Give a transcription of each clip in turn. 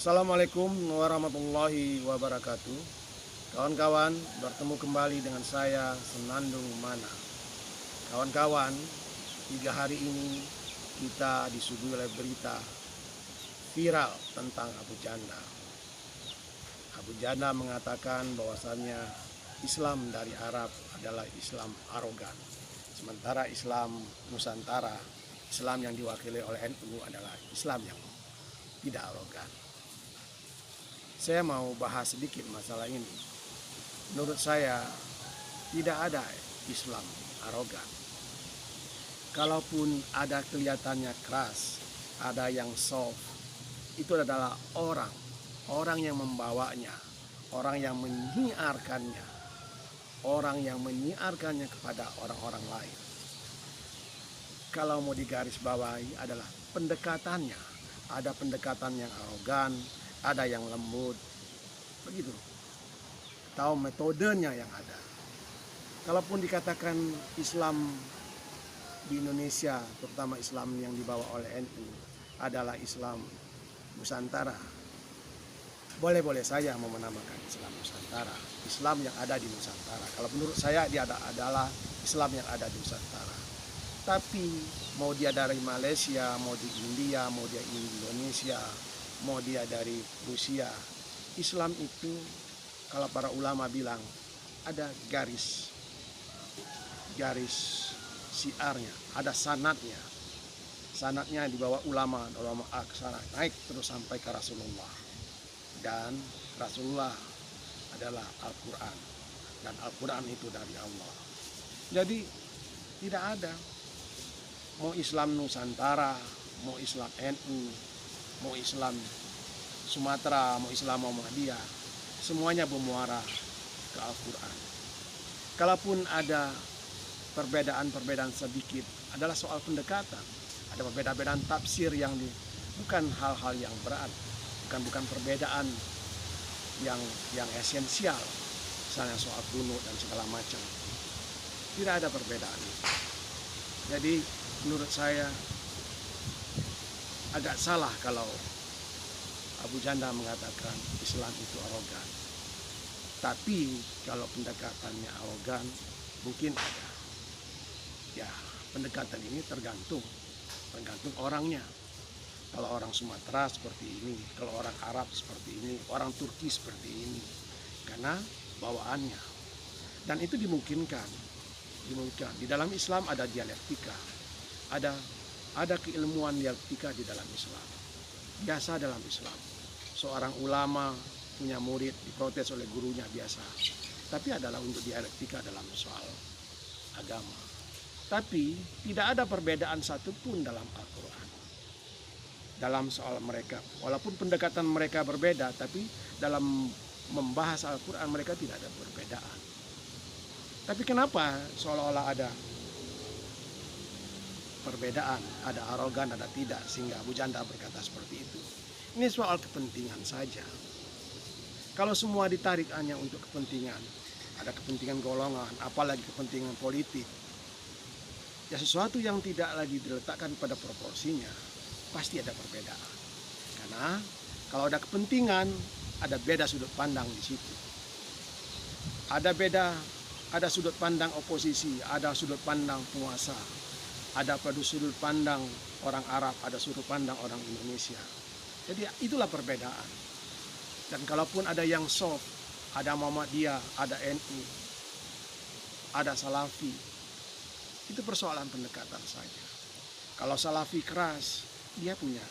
Assalamualaikum warahmatullahi wabarakatuh. Kawan-kawan, bertemu kembali dengan saya Senandung Mana. Kawan-kawan, 3 hari ini kita disuguhi oleh berita viral tentang Abu Janda. Abu Janda mengatakan bahwasannya Islam dari Arab adalah Islam arogan, sementara Islam Nusantara, Islam yang diwakili oleh NU adalah Islam yang tidak arogan. Saya mau bahas sedikit masalah ini. Menurut saya tidak ada Islam arogan. Kalaupun ada kelihatannya keras, ada yang soft, itu adalah orang yang membawanya, orang yang menyiarkannya kepada orang-orang lain. Kalau mau digarisbawahi adalah pendekatannya. Ada pendekatan yang arogan, ada yang lembut, begitu. Tahu metodenya yang ada. Kalaupun dikatakan Islam di Indonesia, terutama Islam yang dibawa oleh NU, adalah Islam Nusantara, boleh-boleh saja mau menamakan Islam Nusantara, Islam yang ada di Nusantara. Kalau menurut saya dia adalah Islam yang ada di Nusantara. Tapi mau dia dari Malaysia, mau di India, mau dia di Indonesia, mau dia dari Rusia, Islam itu kalau para ulama bilang ada garis siarnya, ada sanadnya. Sanadnya di bawah ulama aksara naik terus sampai ke Rasulullah. Dan Rasulullah adalah Al-Quran, dan Al-Quran itu dari Allah. Jadi tidak ada mau Islam Nusantara, mau Islam NU, mau Islam Sumatera, mau Islam Muhammadiyah, semuanya bermuara ke Al-Quran. Kalaupun ada perbedaan sedikit, adalah soal pendekatan. Ada perbedaan tafsir yang bukan hal-hal yang berat, bukan perbedaan yang esensial, misalnya soal kunut dan segala macam. Tidak ada perbedaan. Jadi menurut saya agak salah kalau Abu Janda mengatakan Islam itu arogan. Tapi kalau pendekatannya arogan, mungkin ada. Ya, pendekatan ini tergantung orangnya. Kalau orang Sumatera seperti ini, kalau orang Arab seperti ini, orang Turki seperti ini. Karena bawaannya. Dan itu dimungkinkan. Di dalam Islam ada dialektika. Ada keilmuan dialektika di dalam Islam. Biasa dalam Islam. Seorang ulama punya murid diprotes oleh gurunya, biasa. Tapi adalah untuk dialektika dalam soal agama. Tapi tidak ada perbedaan satupun dalam Al-Quran. Dalam soal mereka. Walaupun pendekatan mereka berbeda, tapi dalam membahas Al-Quran mereka tidak ada perbedaan. Tapi kenapa seolah-olah ada perbedaan, ada arogan, ada tidak, sehingga Abu Janda berkata seperti itu. Ini soal kepentingan saja. Kalau semua ditarik hanya untuk kepentingan, ada kepentingan golongan, apalagi kepentingan politik, ya sesuatu yang tidak lagi diletakkan pada proporsinya, pasti ada perbedaan. Karena kalau ada kepentingan, ada beda sudut pandang di situ. Ada sudut pandang oposisi, ada sudut pandang penguasa, ada pada sudut pandang orang Arab, ada sudut pandang orang Indonesia. Jadi itulah perbedaan. Dan kalaupun ada yang soft, ada Muhammadiyah, ada NU, ada Salafi, itu persoalan pendekatan saja. Kalau Salafi keras, dia punya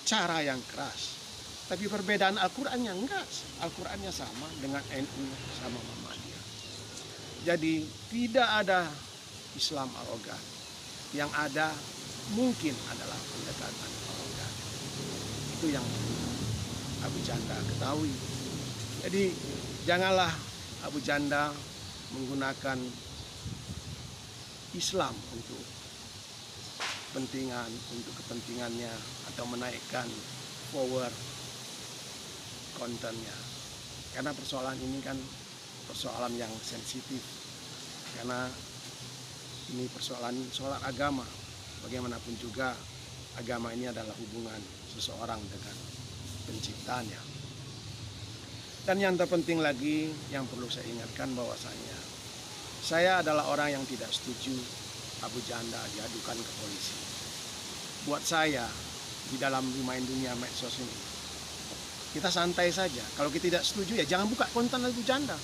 cara yang keras. Tapi perbedaan Al-Qurannya enggak. Al-Qurannya sama dengan NU, sama Muhammadiyah. Jadi tidak ada Islam arogan. Yang ada mungkin adalah pendekatan arogan. Itu yang Abu Janda ketahui. Jadi janganlah Abu Janda menggunakan Islam untuk kepentingannya atau menaikkan power kontennya. Karena persoalan ini kan persoalan yang sensitif. Karena ini persoalan agama. Bagaimanapun juga agama ini adalah hubungan seseorang dengan penciptanya. Dan yang terpenting lagi yang perlu saya ingatkan bahwasanya saya adalah orang yang tidak setuju Abu Janda diadukan ke polisi. Buat saya di dalam bermain dunia medsos ini, kita santai saja. Kalau kita tidak setuju ya jangan buka konten Abu Janda.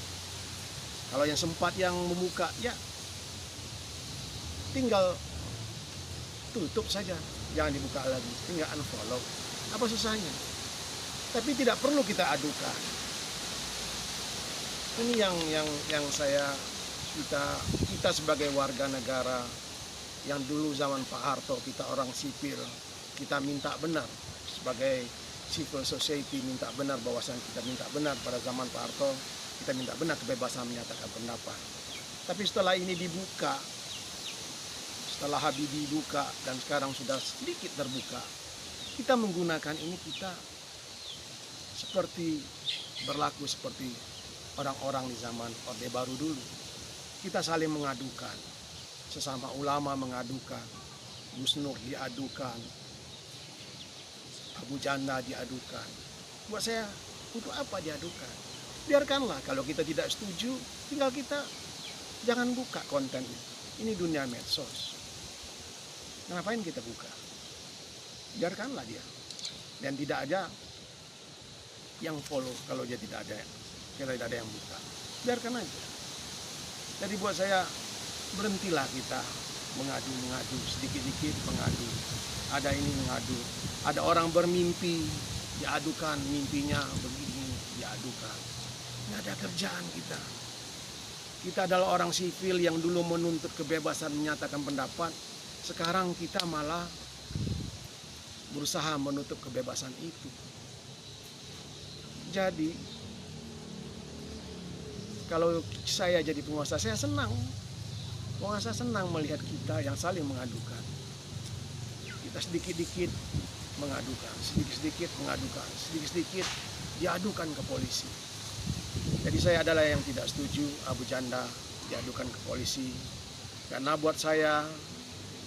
Kalau yang sempat yang membuka ya tinggal tutup saja, jangan dibuka lagi, tinggal unfollow. Apa susahnya? Tapi tidak perlu kita adukan. Ini yang kita sebagai warga negara yang dulu zaman Pak Harto kita orang sipil, kita minta benar sebagai civil society, minta benar bahwasan kita minta benar pada zaman Pak Harto, kita minta benar kebebasan menyatakan pendapat. Tapi setelah ini dibuka, setelah Habibie buka dan sekarang sudah sedikit terbuka, kita menggunakan ini, kita seperti berlaku seperti orang-orang di zaman Orde Baru dulu. Kita saling mengadukan, sesama ulama mengadukan, Gus Nur diadukan, Abu Janda diadukan. Buat saya, untuk apa diadukan? Biarkanlah, kalau kita tidak setuju, tinggal kita jangan buka konten itu. Ini dunia medsos. Ngapain kita buka? Biarkanlah dia. Dan tidak ada yang follow kalau dia tidak ada yang buka. Biarkan aja. Jadi buat saya, berhentilah kita mengadu sedikit-sedikit mengadu. Ada ini mengadu, ada orang bermimpi diadukan, mimpinya begini diadukan. Nggak ada kerjaan kita. Kita adalah orang sipil yang dulu menuntut kebebasan menyatakan pendapat. Sekarang kita malah berusaha menutup kebebasan itu. Jadi kalau saya jadi penguasa, saya senang. Penguasa senang melihat kita yang saling mengadukan. Kita sedikit-sedikit mengadukan, sedikit-sedikit mengadukan, sedikit-sedikit diadukan ke polisi. Jadi saya adalah yang tidak setuju Abu Janda diadukan ke polisi. Karena buat saya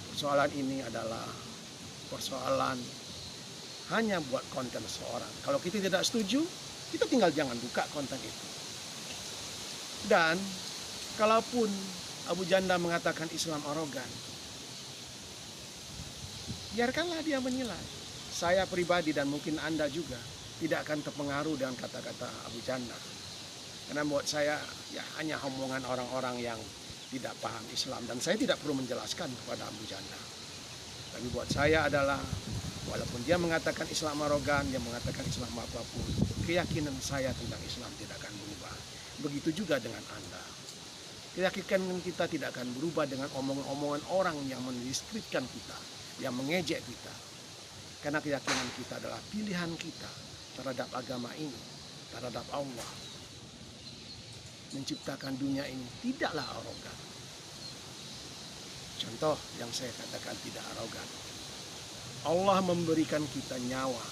persoalan ini adalah persoalan hanya buat konten seorang. Kalau kita tidak setuju, kita tinggal jangan buka konten itu. Dan kalaupun Abu Janda mengatakan Islam arogan, biarkanlah dia menilai. Saya pribadi dan mungkin Anda juga tidak akan terpengaruh dengan kata-kata Abu Janda. Karena buat saya ya hanya omongan orang-orang yang tidak paham Islam. Dan saya tidak perlu menjelaskan kepada Abu Janda. Tapi buat saya adalah, walaupun dia mengatakan Islam arogan, dia mengatakan Islam apapun, keyakinan saya tentang Islam tidak akan berubah. Begitu juga dengan Anda. Keyakinan kita tidak akan berubah dengan omongan-omongan orang yang mendiskreditkan kita, yang mengejek kita. Karena keyakinan kita adalah pilihan kita terhadap agama ini, terhadap Allah. Menciptakan dunia ini tidaklah arogan. Contoh yang saya katakan tidak arogan. Allah memberikan kita nyawa,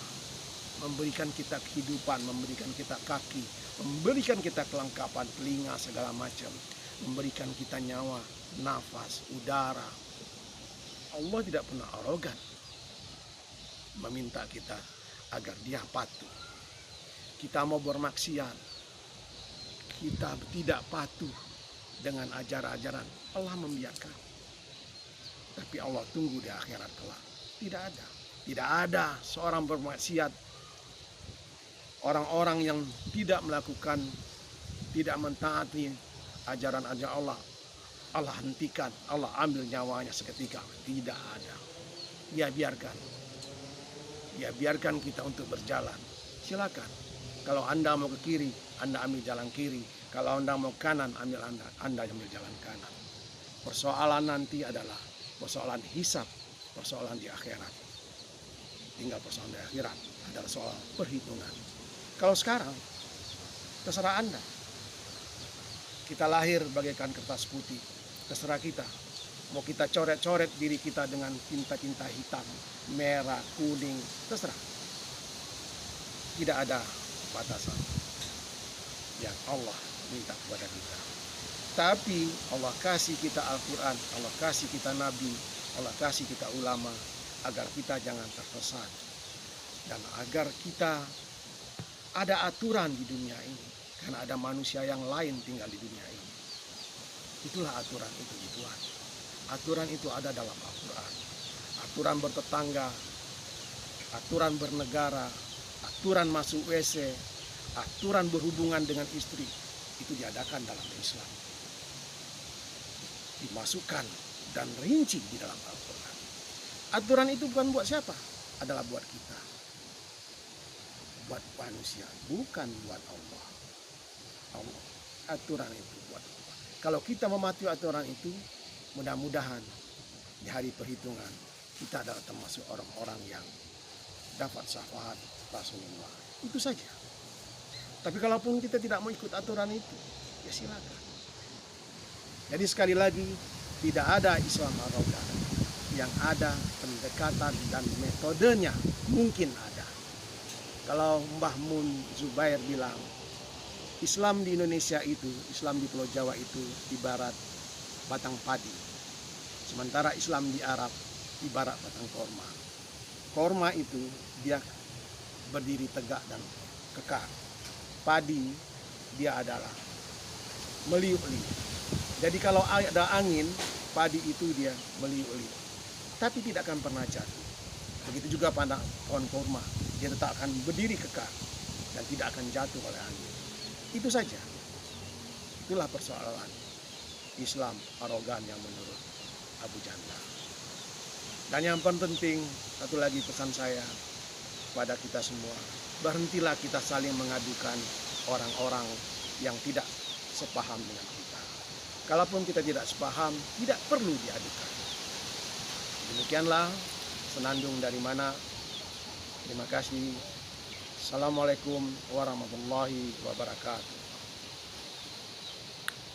memberikan kita kehidupan, memberikan kita kaki, memberikan kita kelengkapan telinga segala macam, memberikan kita nyawa, nafas, udara. Allah tidak pernah arogan meminta kita agar dia patuh. Kita mau bermaksiat, kita tidak patuh dengan ajaran-ajaran, Allah membiarkan. Tapi Allah tunggu di akhirat kelak. Tidak ada seorang bermaksiat, orang-orang yang tidak melakukan, tidak mentaati ajaran-ajaran Allah, Allah hentikan, Allah ambil nyawanya seketika. Tidak ada. Ya biarkan kita untuk berjalan. Silakan. Kalau Anda mau ke kiri, Anda ambil jalan kiri. Kalau Anda mau kanan, Anda ambil jalan kanan. Persoalan nanti adalah persoalan hisab, persoalan di akhirat. Tinggal persoalan di akhirat adalah soal perhitungan. Kalau sekarang, terserah Anda. Kita lahir bagaikan kertas putih, terserah kita. Mau kita coret-coret diri kita dengan tinta-tinta hitam, merah, kuning, terserah. Tidak ada batasan yang Allah minta kepada kita. Tapi Allah kasih kita Al-Quran, Allah kasih kita Nabi, Allah kasih kita ulama, agar kita jangan tersesat. dan agar kita ada aturan di dunia ini, karena ada manusia yang lain tinggal di dunia ini. Itulah aturan itu di Tuhan. Aturan itu ada dalam Al-Quran. Aturan bertetangga, aturan bernegara, aturan masuk WC, aturan berhubungan dengan istri, itu diadakan dalam Islam. Dimasukkan dan rinci di dalam Al-Quran. Aturan itu bukan buat siapa? Adalah buat kita. Buat manusia, bukan buat Allah. Aturan itu buat Allah. Kalau kita mematuhi aturan itu, mudah-mudahan di hari perhitungan kita adalah termasuk orang-orang yang dapat syafaat Rasulullah. Itu saja. Tapi kalaupun kita tidak mau ikut aturan itu, ya silakan. Jadi sekali lagi, tidak ada Islam arogan. Yang ada pendekatan dan metodenya mungkin ada. Kalau Mbah Mun Zubair bilang, Islam di Indonesia itu, Islam di Pulau Jawa itu ibarat batang padi. Sementara Islam di Arab ibarat batang korma. Korma itu dia berdiri tegak dan kekar. Padi dia adalah meliuk-liuk. Jadi kalau ada angin, padi itu dia meliuk-liuk. Tapi tidak akan pernah jatuh. Begitu juga pada pohon korma, dia tetap akan berdiri kekar dan tidak akan jatuh oleh angin. Itu saja. Itulah persoalan Islam arogan yang menurut Abu Janda. Dan yang penting, satu lagi pesan saya pada kita semua, berhentilah kita saling mengadukan orang-orang yang tidak sepaham dengan kita. Kalaupun kita tidak sepaham, tidak perlu diadukan. Demikianlah senandung dari mana. Terima kasih. Assalamualaikum warahmatullahi wabarakatuh.